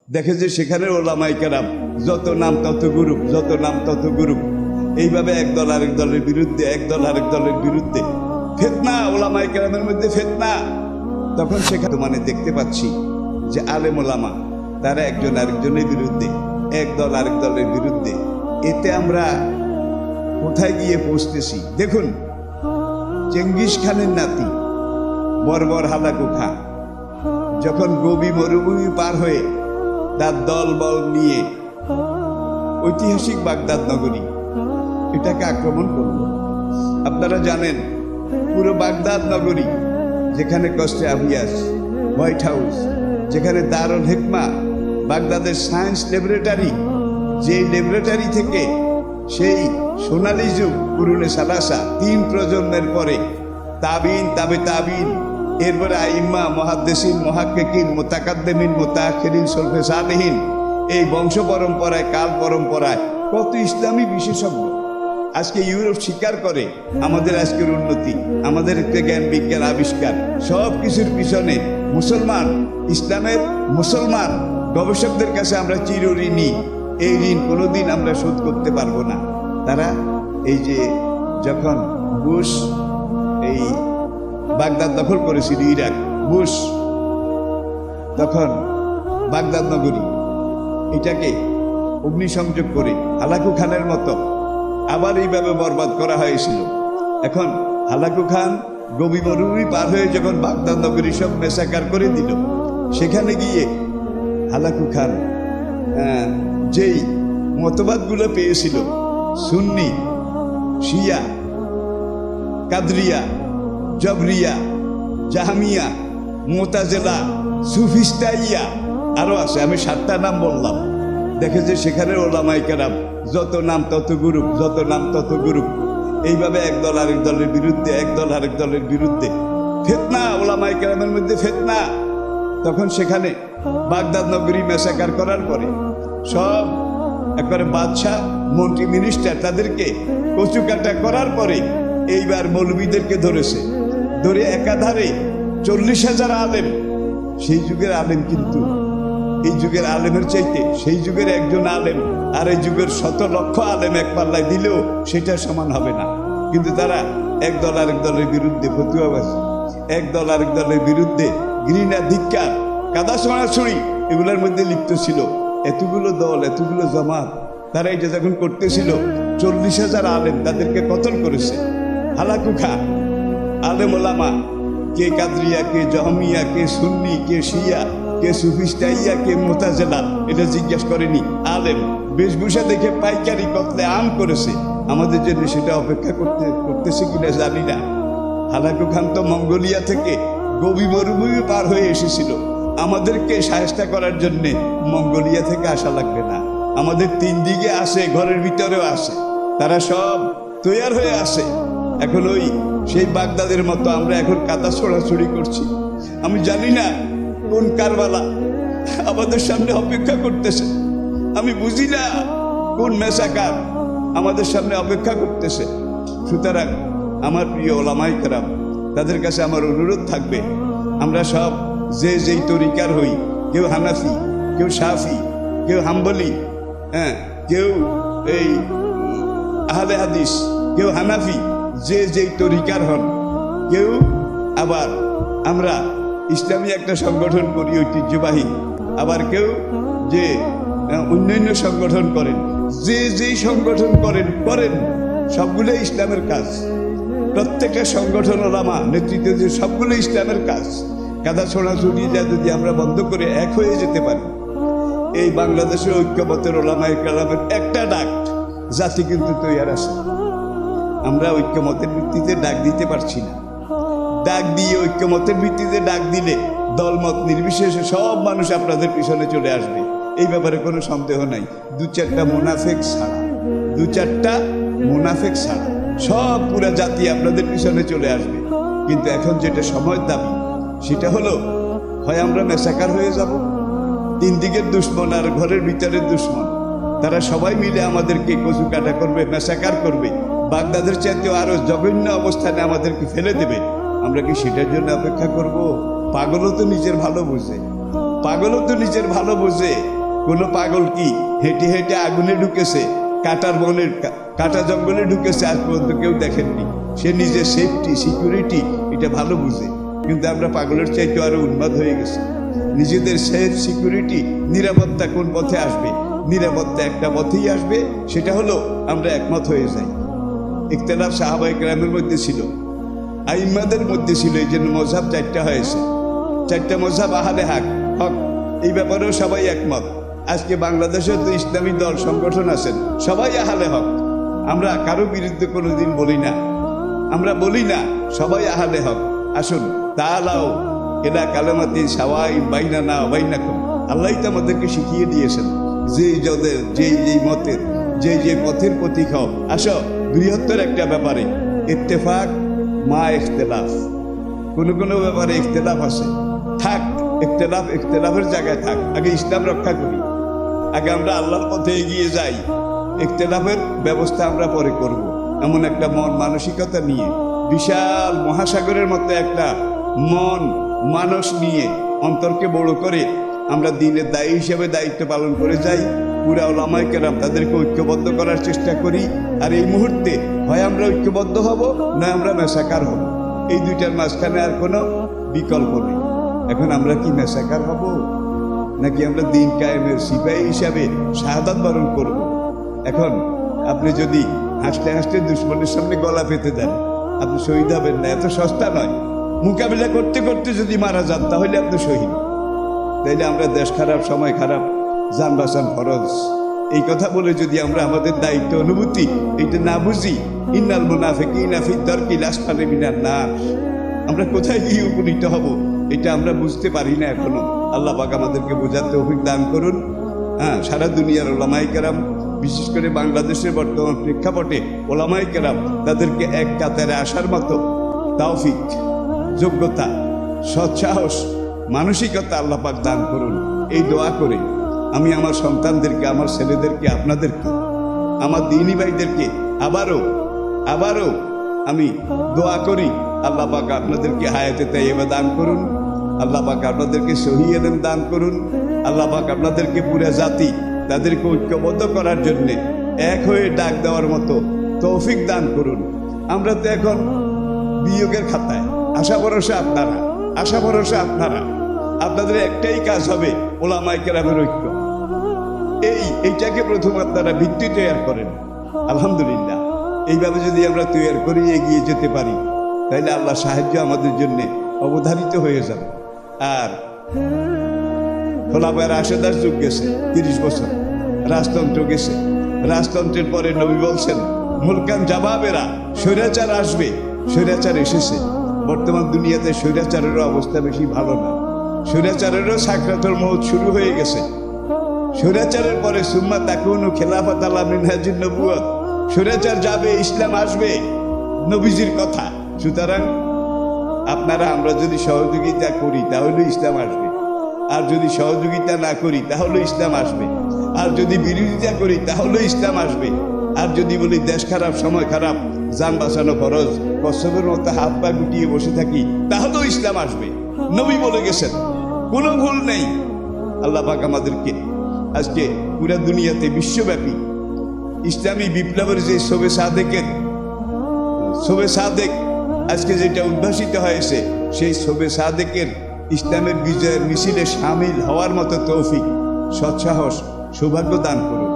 দেখে যে সেখানে ওলামায়ে কেরাম, যত নাম তত গ্রুপ, যত নাম তত গ্রুপ, এইভাবে একদল আরেক দলের বিরুদ্ধে, একদল আরেক দলের বিরুদ্ধে ফিতনা, ওলামায়ে কেরামের মধ্যে ফিতনা। তখন সেখানে মানে দেখতে পাচ্ছি যে আলেম ওলামা তারা একজন আরেকজনের বিরুদ্ধে, একদল আরেক দলের বিরুদ্ধে। এতে আমরা কোথায় গিয়ে পৌঁছতেছি? দেখুন, চেঙ্গিস খানের নাতি বর্বর হালাকু খান যখন গোবি মরুভূমি পার হয়ে তার দল বল নিয়ে ঐতিহাসিক বাগদাদ নগরী এটাকে আক্রমণ করল। আপনারা জানেন পুরো বাগদাদ নগরী, যেখানে কস্টে আবিয়াস, হোয়াইট হাউস, যেখানে দারুল হিকমা, বাগদাদের সায়েন্স ল্যাবরেটরি, যে ল্যাবরেটরি থেকে সেই সোনালী যুগ কুরুনে সালাসা 3 প্রজন্মের পরে তাবিন, তাবে তাবিন, এরপরে আইম্মা, মুহাদ্দিসিন, মুহাক্কিকিন, মুতাকাদ্দিমিন, মুতাআখিরিন, সলফে সালেহিন, এই বংশ পরম্পরায়, কাল পরম্পরায় কত ইসলামী বিশেষজ্ঞ আজকে ইউরোপ স্বীকার করে আমাদের আজকের উন্নতি, আমাদের জ্ঞান বিজ্ঞান আবিষ্কার, সব কিছুর পিছনে মুসলমান, ইসলামের মুসলমান গবেষকদের কাছে আমরা চিরঋণী। এই ঋণ কোনোদিন আমরা শোধ করতে পারবো না। তারা এই যে যখন বুশ এই বাগদাদ দখল করেছিল, ইরাক, বুশ তখন বাগদাদ নগরী এটাকে অগ্নিসংযোগ করে হালাকু খানের মতো আবার এইভাবে বরবাদ করা হয়েছিল। এখন হালাকু খান গোবি মরুভূমি পার হয়ে যখন বাগদাদ নগরী সব মেসাকার করে দিল, সেখানে গিয়ে হালাকু খান যেই মতবাদগুলো পেয়েছিল, সুন্নি, শিয়া, কাদরিয়া, জবরিয়া, জাহামিয়া, মুতাজিলা, সুফিস্তাইয়া, আরো আছে, আমি 7টা নাম বললাম। দেখে যে সেখানে ওলামায়ে কেরাম, যত নাম তত গ্রুপ, যত নাম তত গ্রুপ, এইভাবে একদল আরেক দলের বিরুদ্ধে, একদল আরেক দলের বিরুদ্ধে ফিতনা, ওলামায়ে কেরামের মধ্যে ফিতনা। তখন সেখানে বাগদাদ নগরী মেসাকার করার পরে সব একবারে বাদশাহ, মন্ত্রী, মিনিস্টার তাদেরকে কচুকাটা করার পরে এইবার মৌলবীদেরকে ধরেছে, ধরে একাধারে 40,000 আলেম। সেই যুগের আলেম কিন্তু এই যুগের আলেমের চাইতে সেই যুগের একজন আলেম আর এই যুগের 100 লক্ষ আলেম এক পাল্লায় দিলেও সেটা সমান হবে না। কিন্তু তারা একদল আরেক দলের বিরুদ্ধে ফতুয়াবাজি, একদল আরেক দলের বিরুদ্ধে ঘৃণা, ধিক্কার, কাদা ছড়াছড়ি, এগুলোর মধ্যে লিপ্ত ছিল। এতগুলো দল, এতগুলো জামাত, তারা এটা যখন করতেছিল 40,000 আলেম তাদেরকে কতল করেছে। হালাকু খা আলেম ওলামা, কে কাদরিয়া, কে জহমিয়া, কে সুন্নি, কে শিয়া, কে সুফিস্তাইয়া, কে মুতাজিলা, এটা জিজ্ঞেস করেনি। আলেম বেশভূষা দেখে পাইকারি কতলে আম করেছে। আমাদের জন্য সেটা অপেক্ষা করতেছে কিনা জানি না। হালাকু খান তো মঙ্গোলিয়া থেকে গোবি মরুভূমি পার হয়ে এসেছিল। আমাদেরকে সাহায্য করার জন্যে মঙ্গোলিয়া থেকে আসা লাগবে না, আমাদের 3 দিকে আসে, ঘরের ভিতরেও আসে, তারা সব তৈয়ার হয়ে আসে। এখন ওই সেই বাগদাদের মতো আমরা এখন কাদা ছোড়াছড়ি করছি। আমি জানি না কোন কারবালা আমাদের সামনে অপেক্ষা করতেছে, আমি বুঝি না কোন মেসাকার আমাদের সামনে অপেক্ষা করতেছে। সুতরাং আমার প্রিয় ওলামায়ে কেরাম, তাদের কাছে আমার অনুরোধ থাকবে, আমরা সব যে যেই তরিকার হই, কেউ হানাফি, কেউ শাফি, কেউ হাম্বলি, কেউ এই আহলে হাদিস, কেউ হানাফি, যে যেই তরিকার হন, কেউ আবার আমরা ইসলামী একটা সংগঠন করি ঐতিহ্যবাহী, আবার কেউ যে অন্যান্য সংগঠন করেন, যে যেই সংগঠন করেন সবগুলো ইসলামের কাজ। প্রত্যেকটা সংগঠন ওলামা নেতৃত্ব যে সবগুলো ইসলামের কাজ। কাদা ছোড়াছুড়ি যা যদি আমরা বন্ধ করে এক হয়ে যেতে পারি, এই বাংলাদেশের ঐক্যমতের ওলামায়ে কেরামের একটা ডাক জাতি কিন্তু তৈরি আছে। আমরা ঐক্যমতের ভিত্তিতে ডাক দিতে পারছি না। ডাক দিয়ে ঐক্যমতের ভিত্তিতে ডাক দিলে দলমত নির্বিশেষে সব মানুষ আপনাদের পিছনে চলে আসবে, এই ব্যাপারে কোনো সন্দেহ নাই। 2-4টা মুনাফেক ছাড়া, 2-4টা মুনাফেক ছাড়া সব পুরা জাতি আপনাদের পিছনে চলে আসবে। কিন্তু এখন যেটা সময়ের দাবি, সেটা হলো হয় আমরা মেসাকার হয়ে যাব, 3 দিকের দুশ্মন আর ঘরের ভিতরের দুশ্মন, তারা সবাই মিলে আমাদেরকে কচু কাটা করবে, মেসাকার করবে, বাগদাদের চাইতেও আরো জঘন্য অবস্থানে আমাদেরকে ফেলে দেবে। আমরা কি সেটার জন্য অপেক্ষা করব? পাগলও তো নিজের ভালো বুঝে, পাগলও তো নিজের ভালো বোঝে। কোনো পাগল কি হেঁটে হেঁটে আগুনে ঢুকেছে, কাটার বনের কাটা জঙ্গলে ঢুকেছে, আজ পর্যন্ত কেউ দেখেননি। সে নিজের সেফটি সিকিউরিটি এটা ভালো বুঝে। কিন্তু আমরা পাগলের চাইতে আরো উন্মাদ হয়ে গেছি। নিজেদের সেফ সিকিউরিটি, নিরাপত্তা কোন পথে আসবে? নিরাপত্তা একটা পথেই আসবে, সেটা হলো আমরা একমত হয়ে যাই। ইখতিলাফ সাহাবায়ে কেরামের মধ্যে ছিল, আইম্মাদের মধ্যে ছিল, এই জন্য মযহাব চারটা হয়েছে। চারটা মযহাব আহলে হক, এই ব্যাপারেও সবাই একমত। আজকে বাংলাদেশে তো ইসলামী দল সংগঠন আছেন, সবাই আহলে হক। আমরা কারো বিরুদ্ধে কোনোদিন বলি না, আমরা বলি না, সবাই আহলে হক। আসুন তাআলাও এলা কালামাতিন সাওয়াইন বাইনানা ওয়া বাইনাকুম, আল্লাহই তো আমাদেরকে শিখিয়ে দিয়েছেন যেই মতের যে পথের প্রতীক হও। আসো বৃহত্তর একটা ব্যাপারে ইত্তেফাক মা ইখতিলাফ, কোনো ব্যাপারে ইখতিলাফ আছে, থাক ইখতিলাফের জায়গায় থাক, আগে ইসলাম রক্ষা করি, আগে আমরা আল্লাহর পথে এগিয়ে যাই। ইখতিলাফের ব্যবস্থা আমরা পরে করব। এমন একটা মন মানসিকতা নিয়ে, বিশাল মহাসাগরের মতো একটা মন মানুষ নিয়ে, অন্তরকে বড় করে আমরা দিনের দায়ী হিসেবে দায়িত্ব পালন করে যাই। পুরা ওলামায়ে কেরাম তাদেরকে ঐক্যবদ্ধ করার চেষ্টা করি। আর এই মুহূর্তে হয় আমরা ঐক্যবদ্ধ হব, না আমরা মেসাকার হব। এই দুইটার মাঝখানে আর কোনো বিকল্প নেই। এখন আমরা কি মেসাকার হব, নাকি আমরা দিন কায়েমের সিপাহী হিসাবে শাহাদাত বরণ করব? এখন আপনি যদি হাসতে হাসতে দুশ্মনের সামনে গলা পেতে দেন, আপনি শহীদ হবেন না, এত সস্তা নয়। মোকাবিলা করতে করতে যদি মারা যান, তাহলে আপনি শহীদ। তাইলে আমরা দেশ খারাপ, সময় খারাপ, জান বাঁচান ফরজ, এই কথা বলে যদি আমরা আমাদের দায়িত্ব অনুভূতি এটা না বুঝি, ইন্নাল মুনাফিকিনা ফি দারকিল আসফালি মিনান নার, আমরা কোথায় গিয়ে উপনীত হব এটা আমরা বুঝতে পারি না এখনো। আল্লাহ পাক আমাদেরকে বোঝার তৌফিক দান করুন। সারা দুনিয়ার ওলামায়ে কেরাম, বিশেষ করে বাংলাদেশের বর্তমান প্রেক্ষাপটে ওলামায়ে কেরাম তাদেরকে এক কাতারে আসার মতো তৌফিক, যোগ্যতা, সৎসাহস, মানসিকতা আল্লাহ পাক দান করুন। এই দোয়া করে আমি আমার সন্তানদেরকে, আমার ছেলেদেরকে, আপনাদেরকে, আমার দ্বীনী ভাইদেরকে আবারও আমি দোয়া করি, আল্লাহ পাক আপনাদেরকে হায়াতে তাইয়্যিবা দান করুন, আল্লাহ পাক আপনাদেরকে সহিহ ইলম দান করুন, আল্লাহ পাক আপনাদেরকে পুরো জাতি তাদেরকে ঐক্যবদ্ধ করার জন্য এক হয়ে ডাক দেওয়ার মতো তৌফিক দান করুন। আমরা তো এখন বিয়োগের খাতায়, আশা ভরসা আপনারা, আপনাদের একটাই কাজ হবে ওলামায়ে কেরামের ঐক্য। এইটাকে প্রথম আপনারা ভিত্তি তৈরি করেন। আলহামদুলিল্লাহ, এইভাবে যদি আমরা তৈরি করে এগিয়ে যেতে পারি, তাহলে আল্লাহ সাহায্য আমাদের জন্য অবধারিত হয়ে যাবে। আর খোলাফায়ে রাশেদার যুগ গেছে, 30 বছর রাজতন্ত্র গেছে। রাজতন্ত্রের পরে নবী বলছেন মুলকান জাবাবেরা, স্বৈরাচার আসবে, স্বৈরাচার এসেছে। বর্তমান দুনিয়াতে স্বৈরাচারেরও অবস্থা বেশি ভালো না, স্বৈরাচারেরও সাকরাতুল মউত শুরু হয়ে গেছে। স্বৈরাচারের পরে সুম্মা তাকুনু খিলাফাত আলা মিনহাজিন নবুয়ত, স্বৈরাচার যাবে, ইসলাম আসবে, নবীজির কথা। সুতরাং আমরা যদি সহযোগিতা করি তাহলে ইসলাম আসবে, আর যদি সহযোগিতা না করি তাহলে ইসলাম আসবে, আর যদি বিরোধিতা করি তাহলে ইসলাম আসবে। আর যদি বলি দেশ খারাপ, সময় খারাপ, জান বাঁচানো ফরজ, কচ্ছপের মতো হাত পা গুটিয়ে বসে থাকি, তাহলেও ইসলাম আসবে। নবী বলে গেছেন, কোনো ভুল নেই। আল্লাহ পাক আমাদেরকে আজকে পুরা দুনিয়াতে বিশ্বব্যাপী ইসলামী বিপ্লবের যে শোবে সাদেক আজকে যেটা উদ্ভাসিত হয়েছে, সেই শোবে সাদেকের ইসলামের বিজয়ের মিছিলে সামিল হওয়ার মতো তৌফিক, সৎসাহস, সৌভাগ্য দান করুন।